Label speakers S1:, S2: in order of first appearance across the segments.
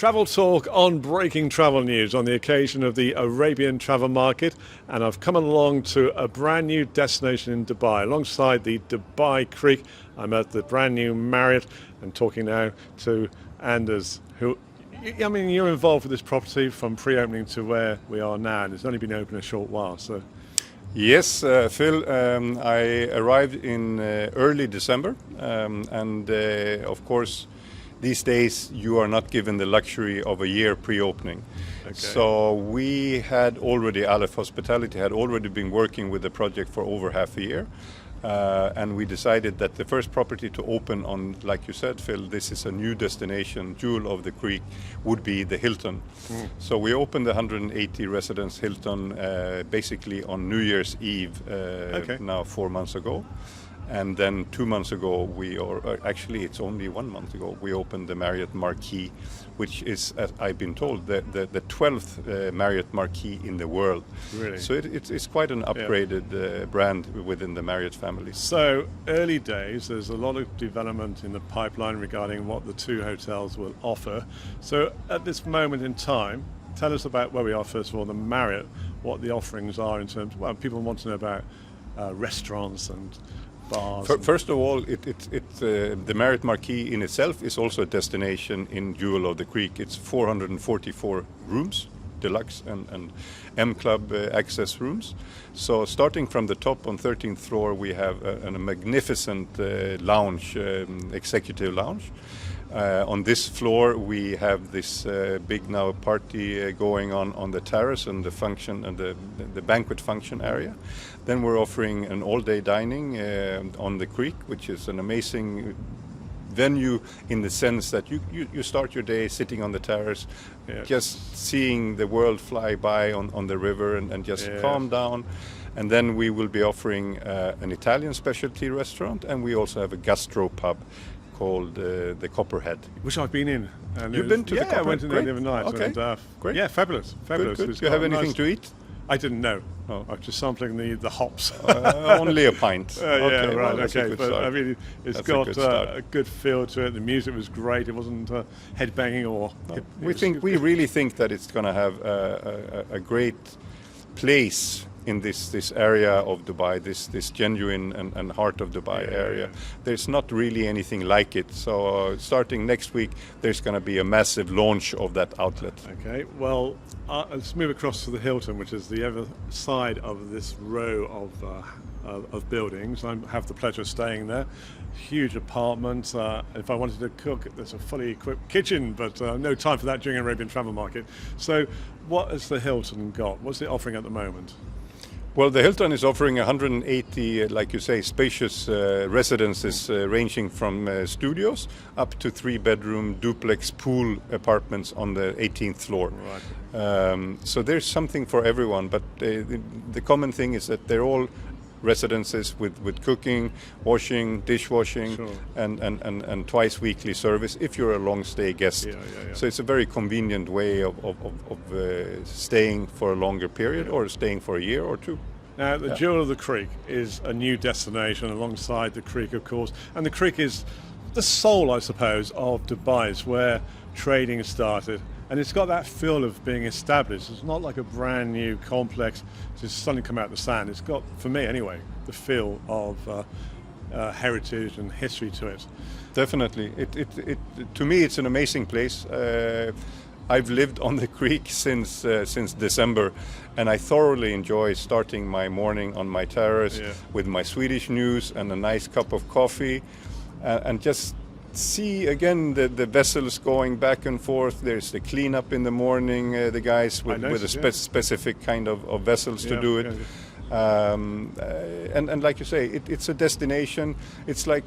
S1: Travel talk on breaking travel news on the occasion of the Arabian travel market, and I've come along to a brand new destination in Dubai alongside the Dubai Creek. I'm at the brand new Marriott and talking now to Anders, who, I mean, you're involved with this property from pre-opening to where we are now, and it's only been open a short while. So
S2: yes, Phil, I arrived in early December, and of course these days you are not given the luxury of a year pre-opening.
S1: Okay.
S2: So we had already, Aleph Hospitality had already been working with the project for over half a year. And we decided that the first property to open on, like you said, Phil, this is a new destination, jewel of the creek, would be the Hilton. So we opened the 180 residence Hilton basically on New Year's Eve now 4 months ago. And then 2 months ago, actually it's only 1 month ago, we opened the Marriott Marquee, which is, as I've been told, the 12th Marriott Marquee in the world.
S1: Really?
S2: So it's quite an upgraded brand within the Marriott family.
S1: So early days, there's a lot of development in the pipeline regarding what the two hotels will offer. So at this moment in time, tell us about where we are, first of all, the Marriott, what the offerings are in terms, well, people want to know about restaurants and bars.
S2: First of all, the Marriott Marquee in itself is also a destination in Jewel of the Creek. It's 444 rooms, deluxe and M Club access rooms. So starting from the top on 13th floor, we have a magnificent lounge, executive lounge. On this floor, we have this big now party going on the terrace and the function and the banquet function area. Then we're offering an all-day dining on the creek, which is an amazing venue in the sense that you start your day sitting on the terrace, just seeing the world fly by on the river and just calm down. And then we will be offering an Italian specialty restaurant, and we also have a gastro pub called the Copperhead,
S1: which I've been in. And
S2: you've been to the Copperhead?
S1: I went in there the other night.
S2: Okay,
S1: and,
S2: great.
S1: Yeah, fabulous.
S2: Good. Do you have anything to eat?
S1: I didn't know.
S2: Oh.
S1: I was just sampling the hops.
S2: Only a pint.
S1: Okay, right.
S2: Well,
S1: Okay, but I mean, it's got a good feel to it. The music was great. It wasn't headbanging or.
S2: No. We really think that it's going to have a great place in this area of Dubai, this genuine and heart of Dubai area. There's not really anything like it. So starting next week, there's going to be a massive launch of that outlet.
S1: Okay, well, let's move across to the Hilton, which is the other side of this row of buildings. I have the pleasure of staying there. Huge apartment. If I wanted to cook, there's a fully equipped kitchen, but no time for that during Arabian travel market. So what has the Hilton got? What's it offering at the moment?
S2: Well, the Hilton is offering 180, like you say, spacious residences ranging from studios up to 3-bedroom duplex pool apartments on the 18th floor.
S1: Right.
S2: So there's something for everyone, but the common thing is that they're all residences with cooking, washing, dishwashing,
S1: sure.
S2: and twice weekly service if you're a long stay guest. So it's a very convenient way of staying for a longer period or staying for a year or two.
S1: Now, the Jewel of the Creek is a new destination alongside the creek, of course, and the creek is the soul, I suppose, of Dubai. It's where trading started. And it's got that feel of being established. It's not like a brand new complex just suddenly come out of the sand. It's got, for me anyway, the feel of heritage and history to it.
S2: Definitely. To me, it's an amazing place. I've lived on the creek since December, and I thoroughly enjoy starting my morning on my terrace with my Swedish news and a nice cup of coffee, and just see again the vessels going back and forth. There's the cleanup in the morning, the guys with a specific kind of vessels to do it. And like you say, it's a destination. It's like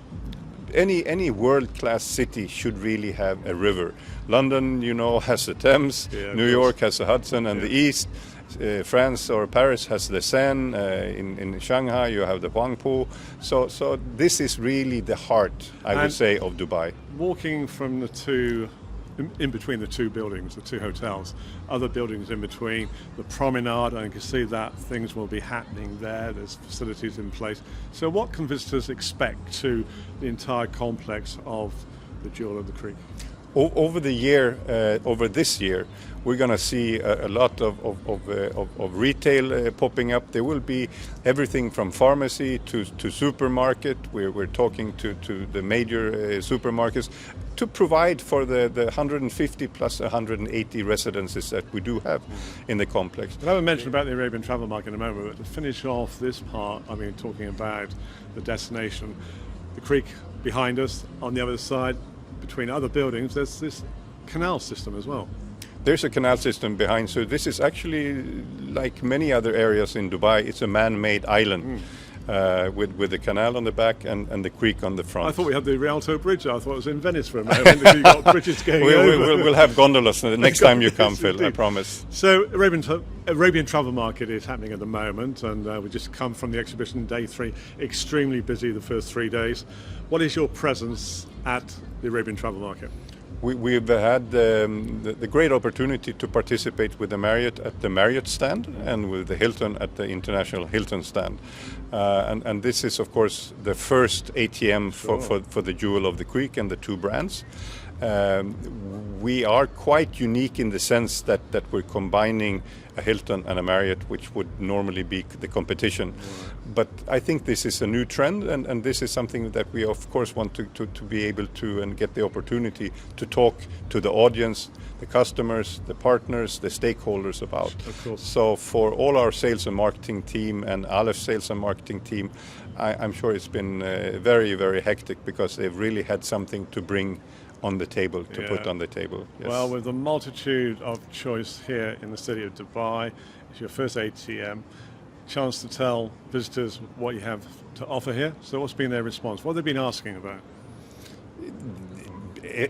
S2: any world-class city should really have a river. London, has the Thames. New York has the Hudson and the East. France or Paris has the Seine. In Shanghai, you have the Huangpu. So this is really the heart, I would say, of Dubai.
S1: Walking from the two, in between the two buildings, the two hotels, other buildings in between, the promenade, and you can see that things will be happening there. There's facilities in place. So what can visitors expect to the entire complex of the Jewel of the Creek?
S2: Over the year, over this year, we're going to see a lot of retail popping up. There will be everything from pharmacy to supermarket. We're talking to the major supermarkets to provide for the 150 plus 180 residences that we do have in the complex.
S1: We'll have a mention about the Arabian travel market in a moment, but to finish off this part, I mean, talking about the destination, the creek behind us, on the other side, between other buildings, there's this canal system as well.
S2: There's a canal system behind, so this is actually, like many other areas in Dubai, it's a man-made island. With the canal on the back and the creek on the front.
S1: I thought we had the Rialto Bridge. I thought it was in Venice for a moment. You've got bridges going over.
S2: We'll have gondolas the next time you come, Phil, I promise.
S1: So Arabian travel market is happening at the moment, and we just come from the exhibition day 3. Extremely busy the first 3 days. What is your presence at the Arabian travel market?
S2: We've had the great opportunity to participate with the Marriott at the Marriott stand and with the Hilton at the International Hilton stand. And this is, of course, the first ATM for the Jewel of the Creek and the 2 brands. We are quite unique in the sense that we're combining a Hilton and a Marriott, which would normally be the competition. But I think this is a new trend, and this is something that we of course want to be able to and get the opportunity to talk to the audience, the customers, the partners, the stakeholders about.
S1: Of course.
S2: So for all our sales and marketing team and Aleph sales and marketing team, I'm sure it's been very, very hectic because they've really had something to bring on the table, to put on the table. Yes.
S1: Well, with the multitude of choice here in the city of Dubai, it's your first ATM, chance to tell visitors what you have to offer here. So what's been their response? What have they been asking about?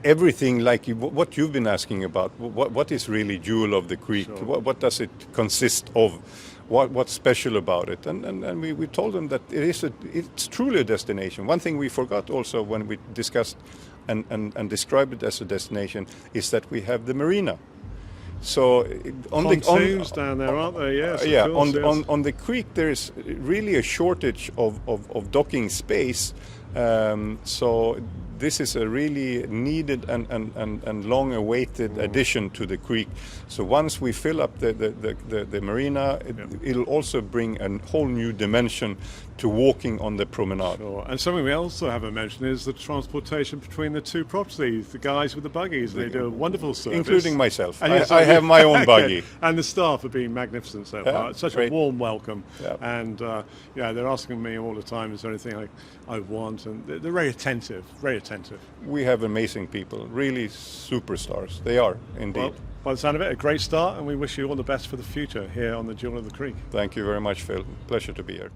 S2: Everything like what you've been asking about. What is really Jewel of the Creek?
S1: Sure.
S2: What does it consist of? What's special about it? And we told them that it's truly a destination. One thing we forgot also when we discussed and described it as a destination is that we have the marina. So
S1: pontoons down there, aren't there? Yes.
S2: Yeah.
S1: Course, yes.
S2: On the creek, there is really a shortage of docking space. So this is a really needed and long-awaited addition to the creek. So once we fill up the marina, it'll also bring a whole new dimension to walking on the promenade.
S1: Sure. And something we also haven't mentioned is the transportation between the 2 properties. The guys with the buggies, they do a wonderful service.
S2: Including myself.
S1: And yes,
S2: I have my own buggy.
S1: And the staff have been magnificent so far. It's such
S2: great.
S1: a warm welcome.
S2: Yeah.
S1: And they're asking me all the time, is there anything I want? And they're very attentive, very attentive.
S2: We have amazing people, really superstars. They are, indeed.
S1: Well, by the sound of it, a great start, and we wish you all the best for the future here on the Jewel of the Creek.
S2: Thank you very much, Phil. Pleasure to be here.